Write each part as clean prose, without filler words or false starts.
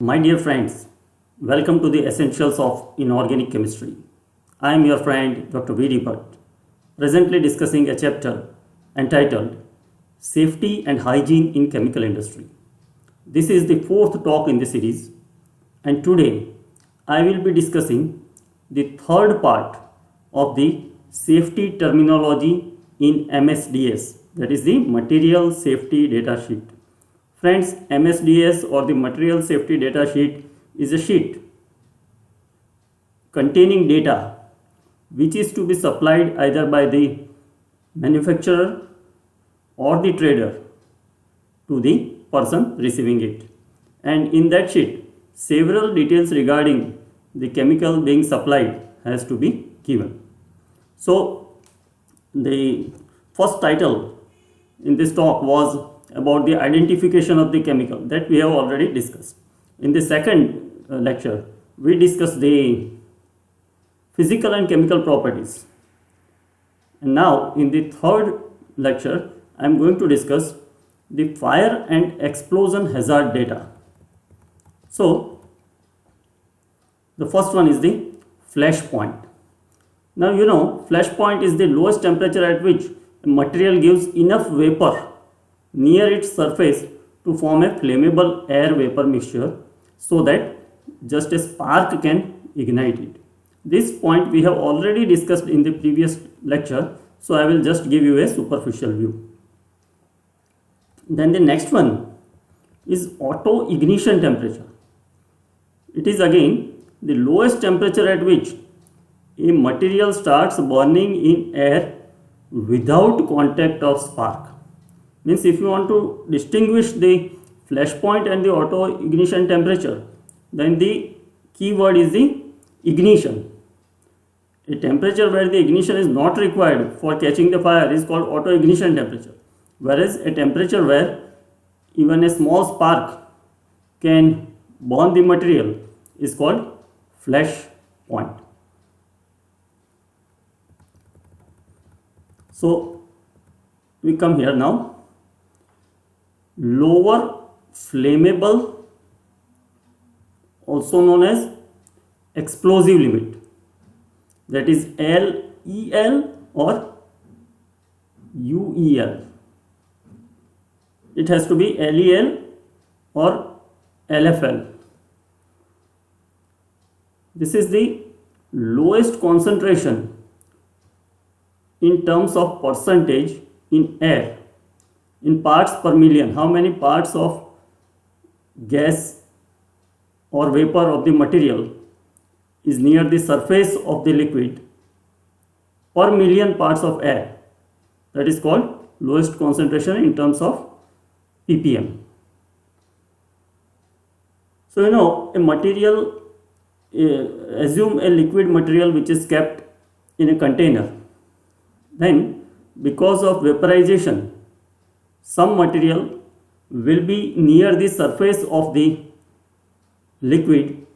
My dear friends, welcome to the Essentials of Inorganic Chemistry. I am your friend Dr. V.D. Bhatt, presently discussing a chapter entitled Safety and Hygiene in Chemical Industry. This is the fourth talk in the series, and today I will be discussing the third part of the safety terminology in MSDS, that is the Material Safety Data Sheet. Friends, MSDS or the Material Safety Data Sheet is a sheet containing data which is to be supplied either by the manufacturer or the trader to the person receiving it. And in that sheet, several details regarding the chemical being supplied has to be given. So, the first title in this talk was about the identification of the chemical that we have already discussed. In the second lecture, we discussed the physical and chemical properties. And now in the third lecture, I am going to discuss the fire and explosion hazard data. So, the first one is the flash point. Now you know, flash point is the lowest temperature at which a material gives enough vapor near its surface to form a flammable air vapor mixture so that just a spark can ignite it. This point we have already discussed in the previous lecture, so I will just give you a superficial view. Then the next one is auto ignition temperature. It is again the lowest temperature at which a material starts burning in air without contact of spark. Means if you want to distinguish the flash point and the auto ignition temperature, then the key word is the ignition. A temperature where the ignition is not required for catching the fire is called auto ignition temperature, whereas a temperature where even a small spark can burn the material is called flash point. So we come here now. Lower flammable, also known as explosive limit, that is LEL or UEL. It has to be LEL or LFL. This is the lowest concentration in terms of percentage in air, in parts per million. How many parts of gas or vapor of the material is near the surface of the liquid per million parts of air? That is called lowest concentration in terms of ppm. So you know, a material, assume a liquid material which is kept in a container. Then because of vaporization, some material will be near the surface of the liquid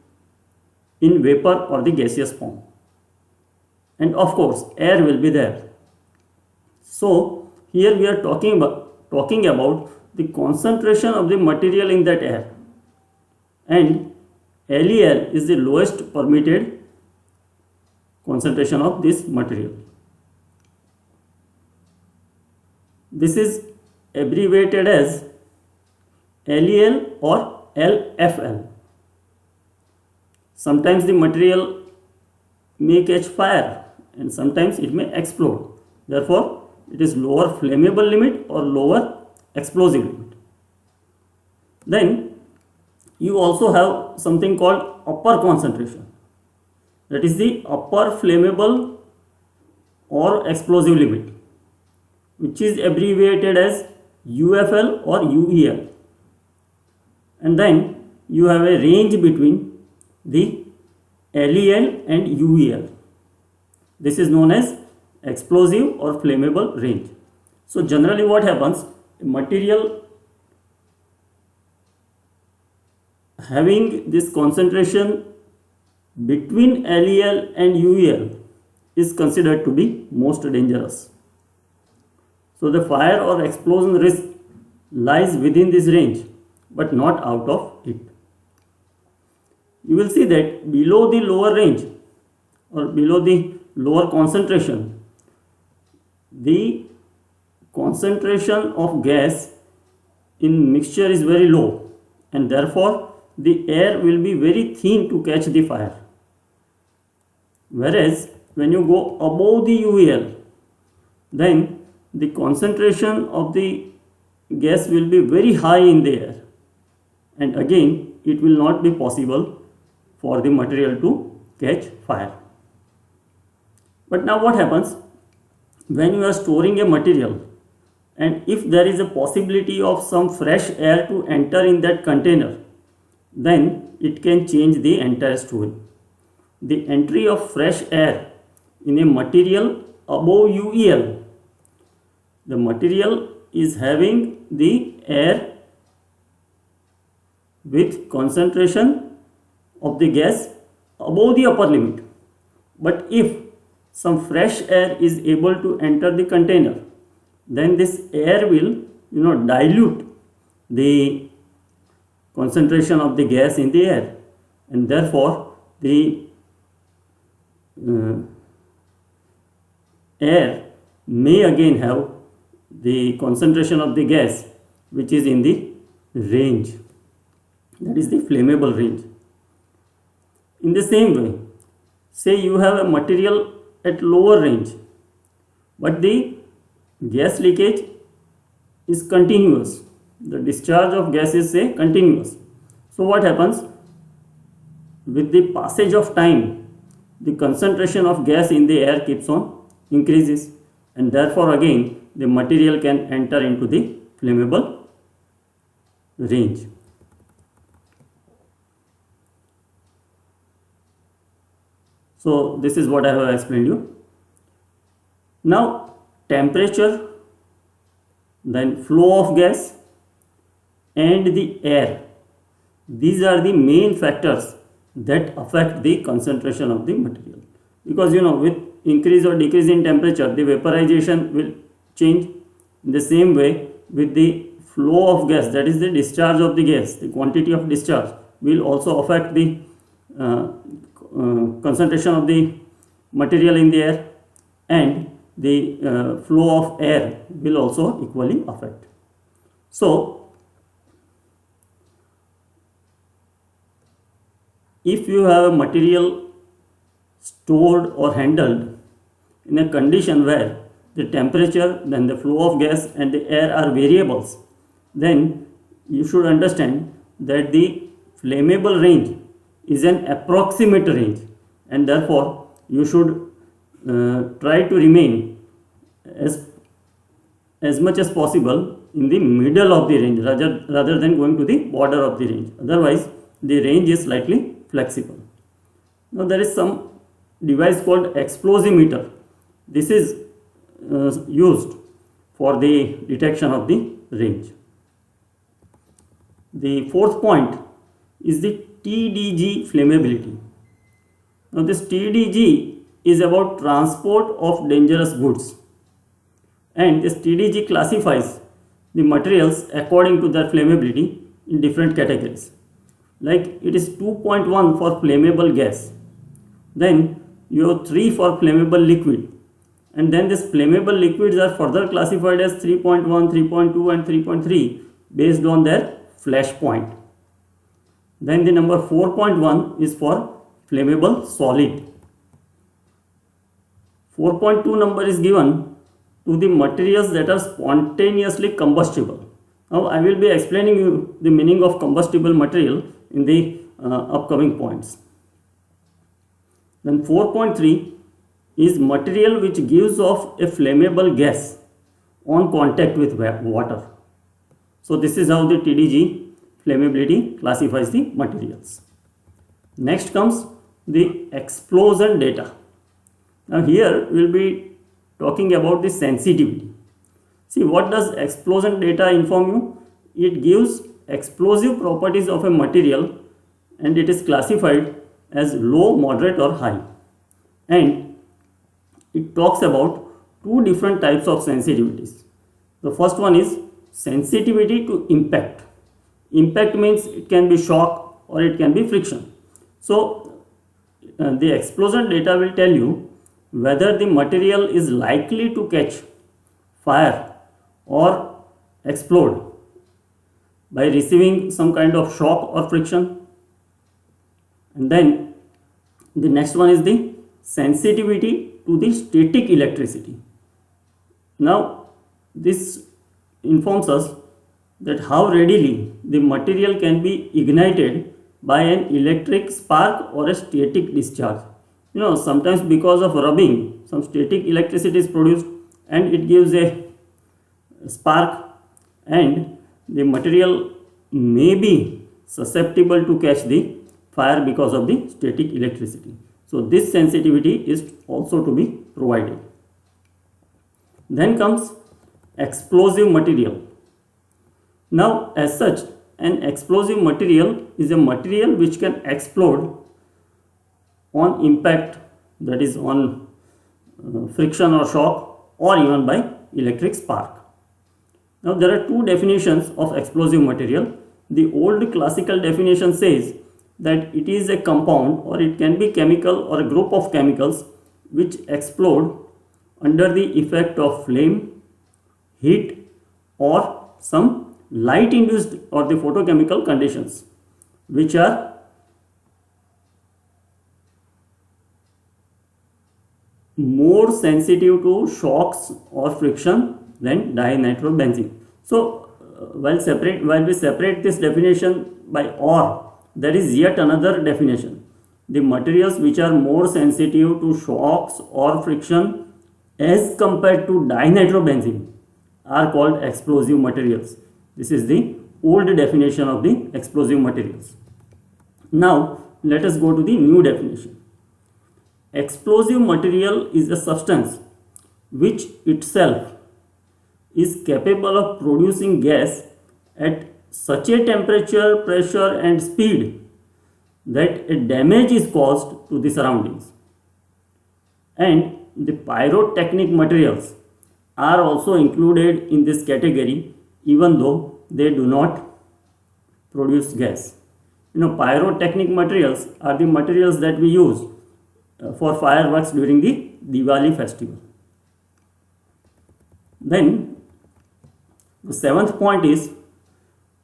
in vapor or the gaseous form, and of course air will be there. So here we are talking about the concentration of the material in that air, and LEL is the lowest permitted concentration of this material. This is abbreviated as LEL or LFL. Sometimes the material may catch fire and sometimes it may explode. Therefore, it is lower flammable limit or lower explosive limit. Then you also have something called upper concentration. That is the upper flammable or explosive limit, which is abbreviated as UFL or UEL. And then you have a range between the LEL and UEL. This is known as explosive or flammable range. So generally what happens, a material having this concentration between LEL and UEL is considered to be most dangerous. So the fire or explosion risk lies within this range but not out of it. you will see that below the lower range or below the lower concentration, the concentration of gas in mixture is very low, and therefore the air will be very thin to catch the fire. Whereas when you go above the UEL, then the concentration of the gas will be very high in the air, and again it will not be possible for the material to catch fire. But now what happens when you are storing a material, and if there is a possibility of some fresh air to enter in that container, then it can change the entire story. The entry of fresh air in a material above UEL, the material is having the air with concentration of the gas above the upper limit. But if some fresh air is able to enter the container, then this air will dilute the concentration of the gas in the air, and therefore the air may again have the concentration of the gas which is in the range, that is the flammable range. In the same way, say you have a material at lower range, but the gas leakage is continuous, the discharge of gas is say continuous. So what happens, with the passage of time, the concentration of gas in the air keeps on increases, and therefore again the material can enter into the flammable range. So this is what I have explained you. Now temperature, then flow of gas and the air, these are the main factors that affect the concentration of the material, because with increase or decrease in temperature the vaporization will change. In the same way, with the flow of gas, that is the discharge of the gas, the quantity of discharge will also affect the concentration of the material in the air, and the flow of air will also equally affect. So if you have a material stored or handled in a condition where the temperature, then the flow of gas and the air are variables, then you should understand that the flammable range is an approximate range, and therefore you should try to remain as much as possible in the middle of the range rather than going to the border of the range. Otherwise the range is slightly flexible. Now there is some device called explosimeter. This is used for the detection of the range. The fourth point is the TDG flammability. Now this TDG is about transport of dangerous goods, and this TDG classifies the materials according to their flammability in different categories. Like it is 2.1 for flammable gas, then you have 3 for flammable liquid, and then these flammable liquids are further classified as 3.1, 3.2 and 3.3 based on their flash point. Then the number 4.1 is for flammable solid. 4.2 number is given to the materials that are spontaneously combustible. Now I will be explaining you the meaning of combustible material in the upcoming points. Then 4.3 is material which gives off a flammable gas on contact with water. So this is how the TDG flammability classifies the materials. Next comes the explosion data. Now here we will be talking about the sensitivity. See, what does explosion data inform you? It gives explosive properties of a material, and it is classified as low, moderate or high, and it talks about two different types of sensitivities. The first one is sensitivity to impact. Impact means it can be shock or it can be friction. So the explosion data will tell you whether the material is likely to catch fire or explode by receiving some kind of shock or friction. And then the next one is the sensitivity to the static electricity. Now this informs us that how readily the material can be ignited by an electric spark or a static discharge. Sometimes because of rubbing, some static electricity is produced and it gives a spark, and the material may be susceptible to catch the fire because of the static electricity. So this sensitivity is also to be provided. Then comes explosive material. Now as such, an explosive material is a material which can explode on impact, that is on friction or shock, or even by electric spark. Now there are two definitions of explosive material. The old classical definition says that it is a compound, or it can be chemical or a group of chemicals which explode under the effect of flame, heat, or some light induced or the photochemical conditions which are more sensitive to shocks or friction than dinitrobenzene. So while we separate this definition by or, there is yet another definition. The materials which are more sensitive to shocks or friction as compared to dinitrobenzene are called explosive materials. This is the old definition of the explosive materials. Now let us go to the new definition. Explosive material is a substance which itself is capable of producing gas at such a temperature, pressure and speed that a damage is caused to the surroundings. And the pyrotechnic materials are also included in this category, even though they do not produce gas. Pyrotechnic materials are the materials that we use for fireworks during the Diwali festival. Then the seventh point is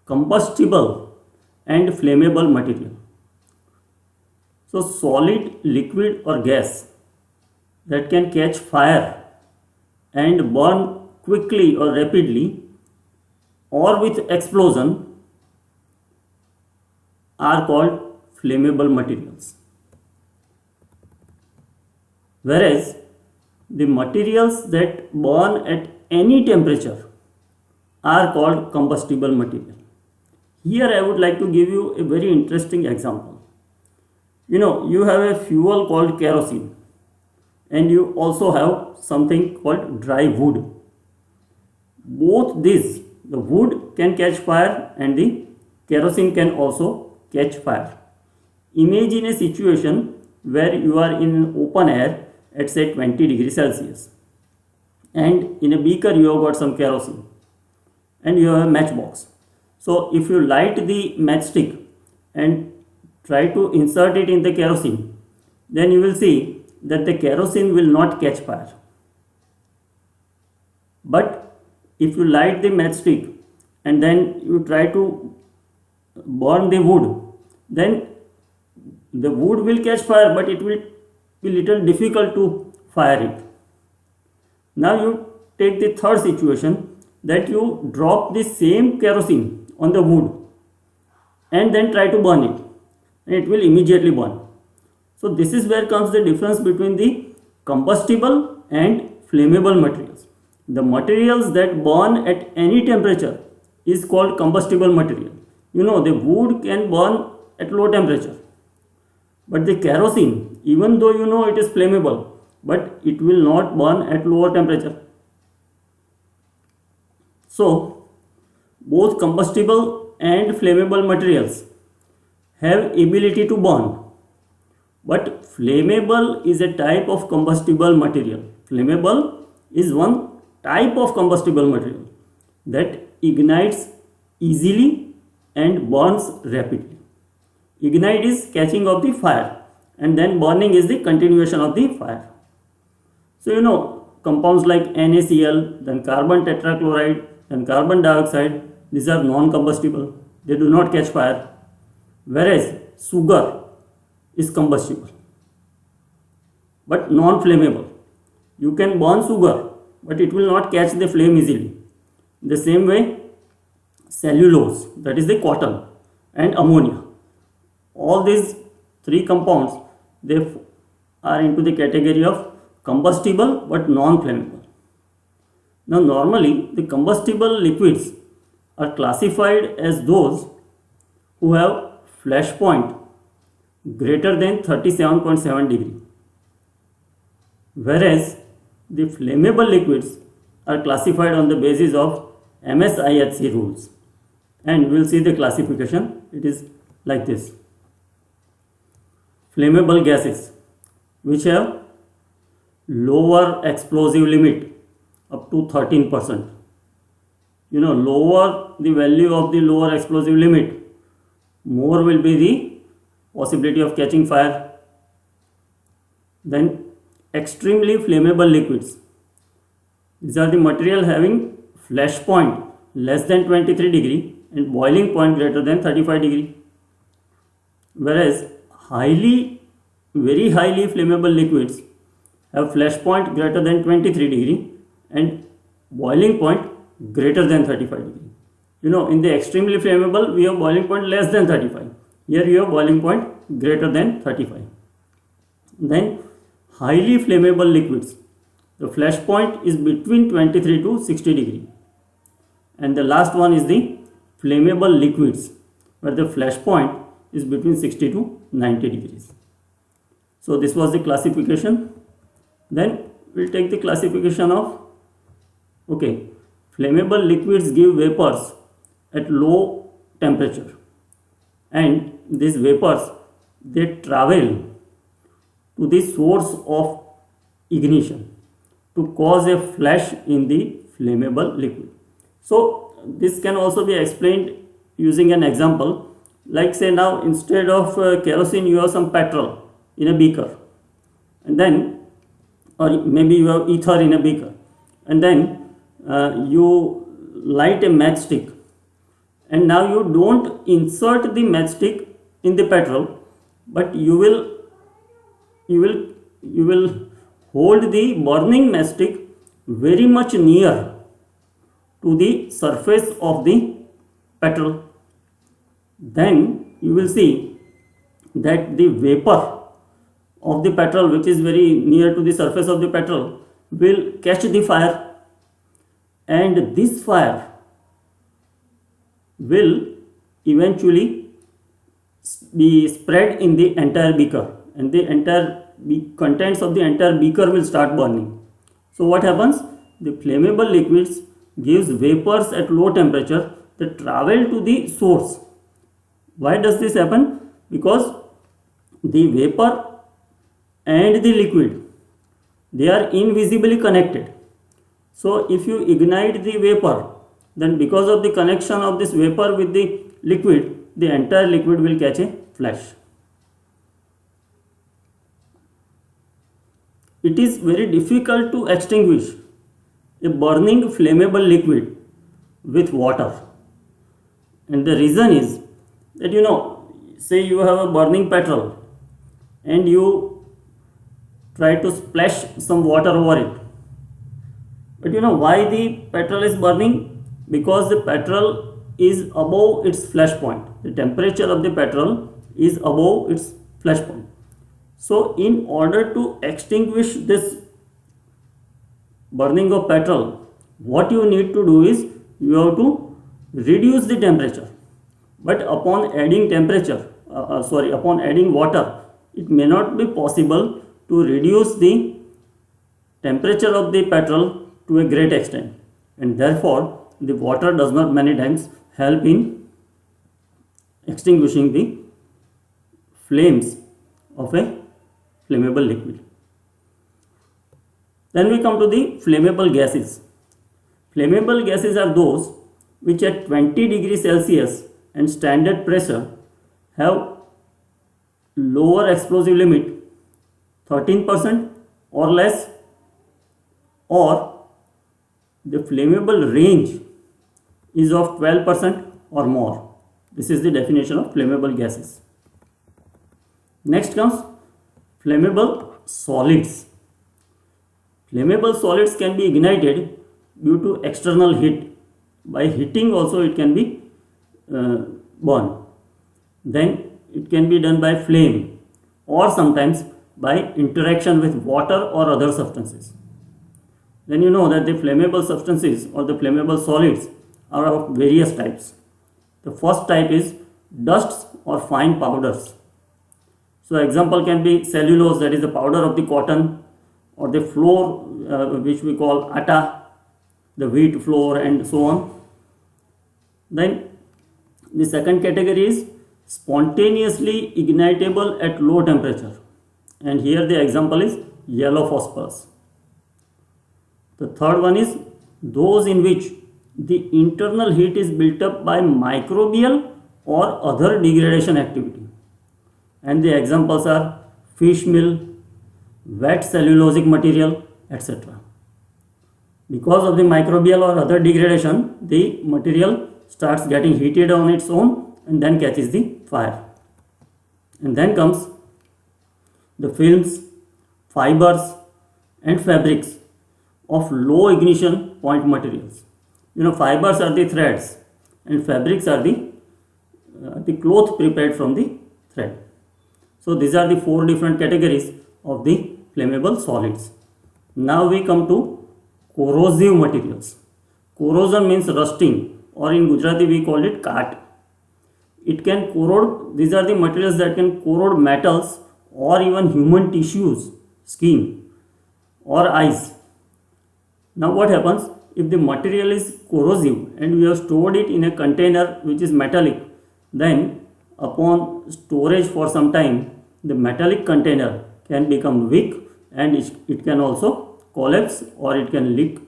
combustible and flammable material. So solid, liquid or gas that can catch fire and burn quickly or rapidly or with explosion are called flammable materials. Whereas the materials that burn at any temperature are called combustible material. Here I would like to give you a very interesting example. You have a fuel called kerosene, and you also have something called dry wood. Both these, the wood can catch fire and the kerosene can also catch fire. Imagine a situation where you are in open air at say 20 degrees Celsius, and in a beaker you have got some kerosene and you have a matchbox. So if you light the matchstick and try to insert it in the kerosene, then you will see that the kerosene will not catch fire. But if you light the matchstick and then you try to burn the wood, then the wood will catch fire, but it will be little difficult to fire it. Now you take the third situation, that you drop the same kerosene on the wood and then try to burn it, and it will immediately burn. So this is where comes the difference between the combustible and flammable materials. The materials that burn at any temperature is called combustible material. The wood can burn at low temperature, but the kerosene, even though it is flammable, but it will not burn at lower temperature. So both combustible and flammable materials have ability to burn, but flammable is a type of combustible material. Flammable is one type of combustible material that ignites easily and burns rapidly. Ignite is catching of the fire, and then burning is the continuation of the fire. So you know, compounds like NaCl, then carbon tetrachloride, then carbon dioxide, these are non-combustible. They do not catch fire. Whereas sugar is combustible but non-flammable. You can burn sugar, but it will not catch the flame easily. The same way, cellulose, that is the cotton, and ammonia. All these three compounds, they are into the category of combustible but non-flammable. Now normally the combustible liquids are classified as those who have flash point greater than 37.7 degree, whereas the flammable liquids are classified on the basis of MSIHC rules, and we'll see the classification. It is like this: flammable gases which have lower explosive limit up to 13%. You know, lower the value of the lower explosive limit, more will be the possibility of catching fire. Then extremely flammable liquids, these are the material having flash point less than 23 degree and boiling point greater than 35 degree. Whereas very highly flammable liquids have flash point greater than 23 degree and boiling point greater than 35 degree. You know, in the extremely flammable we have boiling point less than 35. Here you have boiling point greater than 35. Then highly flammable liquids, the flash point is between 23 to 60 degree. And the last one is the flammable liquids, where the flash point is between 60 to 90 degrees. So this was the classification. Then we'll take the classification of, okay, flammable liquids give vapors at low temperature, and these vapors, they travel to the source of ignition to cause a flash in the flammable liquid. So this can also be explained using an example. Like say now, instead of kerosene you have some petrol in a beaker, and then, or maybe you have ether in a beaker, and then you light a matchstick, and now you don't insert the matchstick in the petrol, but you will hold the burning matchstick very much near to the surface of the petrol. Then you will see that the vapor of the petrol, which is very near to the surface of the petrol, will catch the fire, and this fire will eventually be spread in the entire beaker, and the entire contents of the entire beaker will start burning. So what happens? The flammable liquids gives vapors at low temperature that travel to the source. Why does this happen? Because the vapor and the liquid, they are invisibly connected. So if you ignite the vapor, then because of the connection of this vapor with the liquid, the entire liquid will catch a flash. It is very difficult to extinguish a burning flammable liquid with water, and the reason is that, you know, say you have a burning petrol and you try to splash some water over it, but you know why the petrol is burning? Because the petrol is above its flash point. The temperature of the petrol is above its flash point. So in order to extinguish this burning of petrol, what you need to do is you have to reduce the temperature. But upon adding upon adding water, it may not be possible to reduce the temperature of the petrol to a great extent, and therefore the water does not many times help in extinguishing the flames of a flammable liquid. Then we come to the flammable gases. Flammable gases are those which at 20 degrees Celsius and standard pressure have lower explosive limit 13% or less, or the flammable range is of 12% or more. This is the definition of flammable gases. Next comes flammable solids. Flammable solids can be ignited due to external heat. By heating also it can be burned. Then it can be done by flame or sometimes by interaction with water or other substances. Then you know that the flammable substances or the flammable solids are of various types. The first type is dusts or fine powders. So example can be cellulose, that is the powder of the cotton, or the flour which we call atta, the wheat flour, and so on. Then the second category is spontaneously ignitable at low temperature, and here the example is yellow phosphorus. The third one is those in which the internal heat is built up by microbial or other degradation activity, and the examples are fish meal, wet cellulosic material, etc. Because of the microbial or other degradation, the material starts getting heated on its own and then catches the fire. And then comes the films, fibers and fabrics of low ignition point materials. You know, fibers are the threads and fabrics are the cloth prepared from the thread. So these are the four different categories of the flammable solids. Now we come to corrosive materials. Corrosion means rusting, or in Gujarati we call it kat. It can corrode. These are the materials that can corrode metals or even human tissues, skin or eyes. Now what happens if the material is corrosive and we have stored it in a container which is metallic? Then upon storage for some time, the metallic container can become weak and it can also collapse or it can leak.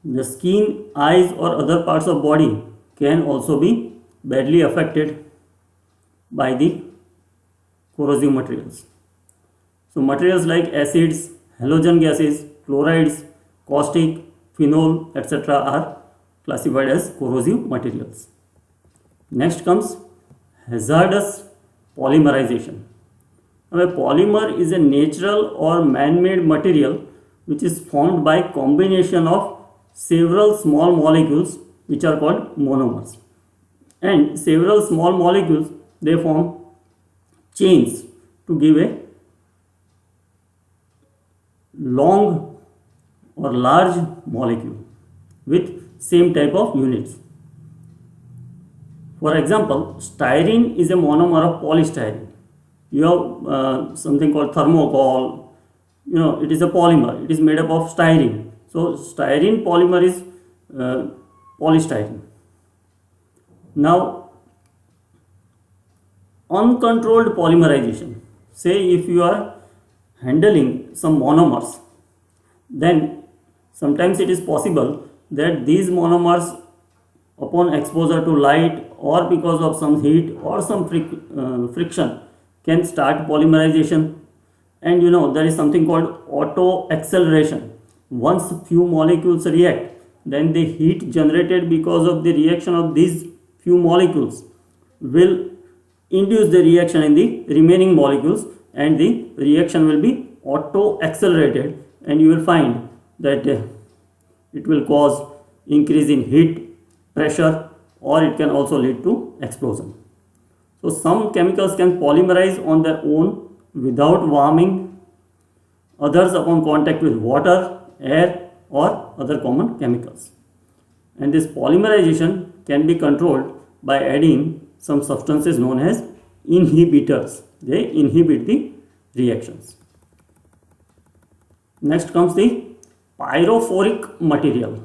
The skin, eyes or other parts of body can also be badly affected by the corrosive materials. So materials like acids, halogen gases, chlorides, caustic, phenol, etc. are classified as corrosive materials. Next comes hazardous polymerization. Now, a polymer is a natural or man-made material which is formed by combination of several small molecules which are called monomers. And several small molecules, they form chains to give a long or large molecule with same type of units. For example, styrene is a monomer of polystyrene. You have something called thermocol. You know, it is a polymer. It is made up of styrene. So styrene polymer is polystyrene. Now, uncontrolled polymerization. Say if you are handling some monomers, then sometimes it is possible that these monomers, upon exposure to light or because of some heat or some friction, can start polymerization. And you know, there is something called auto acceleration. Once few molecules react, then the heat generated because of the reaction of these few molecules will induce the reaction in the remaining molecules, and the reaction will be auto accelerated, and you will find that it will cause increase in heat, pressure, or it can also lead to explosion. So some chemicals can polymerize on their own without warming, others upon contact with water, air or other common chemicals. And this polymerization can be controlled by adding some substances known as inhibitors. They inhibit the reactions. Next comes the pyrophoric material.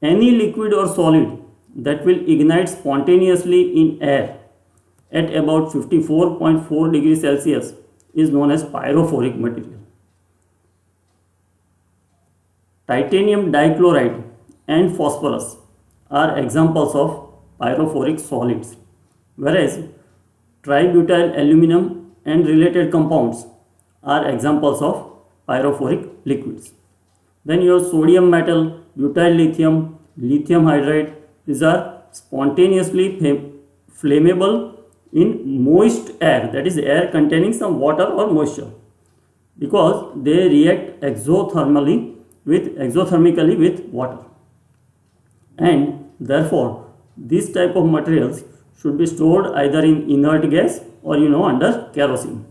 Any liquid or solid that will ignite spontaneously in air at about 54.4 degrees Celsius is known as pyrophoric material. Titanium dichloride and phosphorus are examples of pyrophoric solids, whereas tributyl aluminum and related compounds are examples of pyrophoric liquids. Then you have sodium metal, butyl lithium, lithium hydride. These are spontaneously flammable in moist air, that is air containing some water or moisture, because they react exothermically with water, and therefore this type of materials should be stored either in inert gas or under kerosene.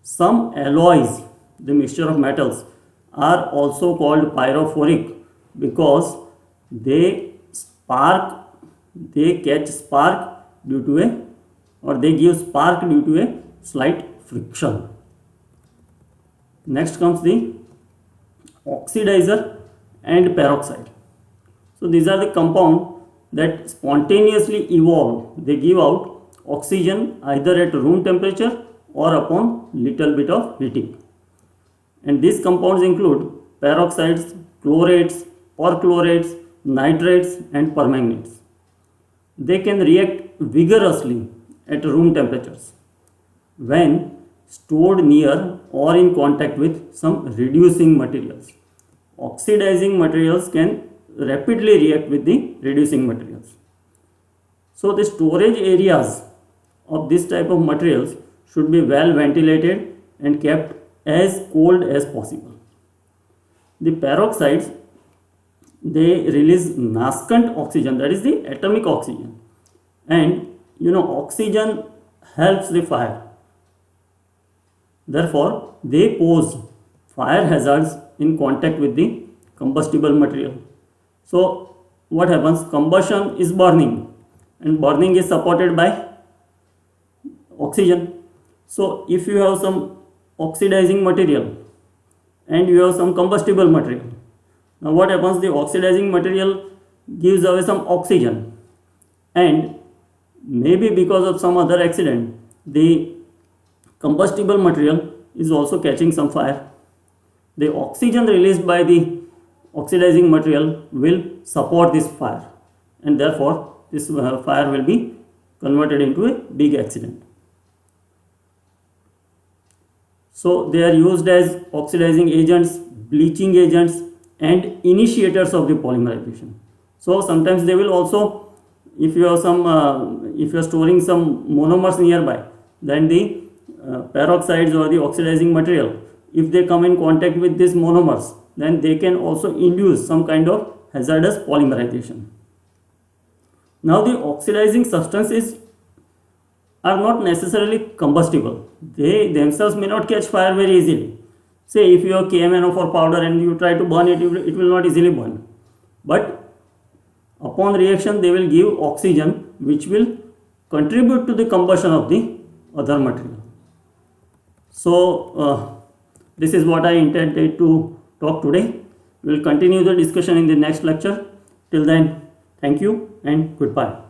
Some alloys, the mixture of metals, are also called pyrophoric because they catch spark due to they give spark due to a slight friction. Next comes the oxidizer and peroxide. So these are the compounds that spontaneously evolve. They give out oxygen either at room temperature or upon little bit of heating. And these compounds include peroxides, chlorates, perchlorates, nitrates and permanganates. They can react vigorously at room temperatures when stored near or in contact with some reducing materials. Oxidizing materials can rapidly react with the reducing materials. So the storage areas of this type of materials should be well ventilated and kept as cold as possible. The peroxides, they release nascent oxygen, that is the atomic oxygen, and oxygen helps the fire. Therefore, they pose fire hazards in contact with the combustible material. So, what happens? Combustion is burning, and burning is supported by oxygen. So, if you have some oxidizing material and you have some combustible material, now what happens? The oxidizing material gives away some oxygen, and maybe because of some other accident, the combustible material is also catching some fire. The oxygen released by the oxidizing material will support this fire, and therefore this fire will be converted into a big accident. So they are used as oxidizing agents, bleaching agents and initiators of the polymerization. So sometimes they will also, if you have some if you are storing some monomers nearby, then the peroxides or the oxidizing material, if they come in contact with these monomers, then they can also induce some kind of hazardous polymerization. Now the oxidizing substances are not necessarily combustible. They themselves may not catch fire very easily. Say if you have KMNO4 powder and you try to burn it, it will not easily burn. But upon reaction they will give oxygen which will contribute to the combustion of the other material. So this is what I intended to talk today. We will continue the discussion in the next lecture. Till then, thank you and goodbye.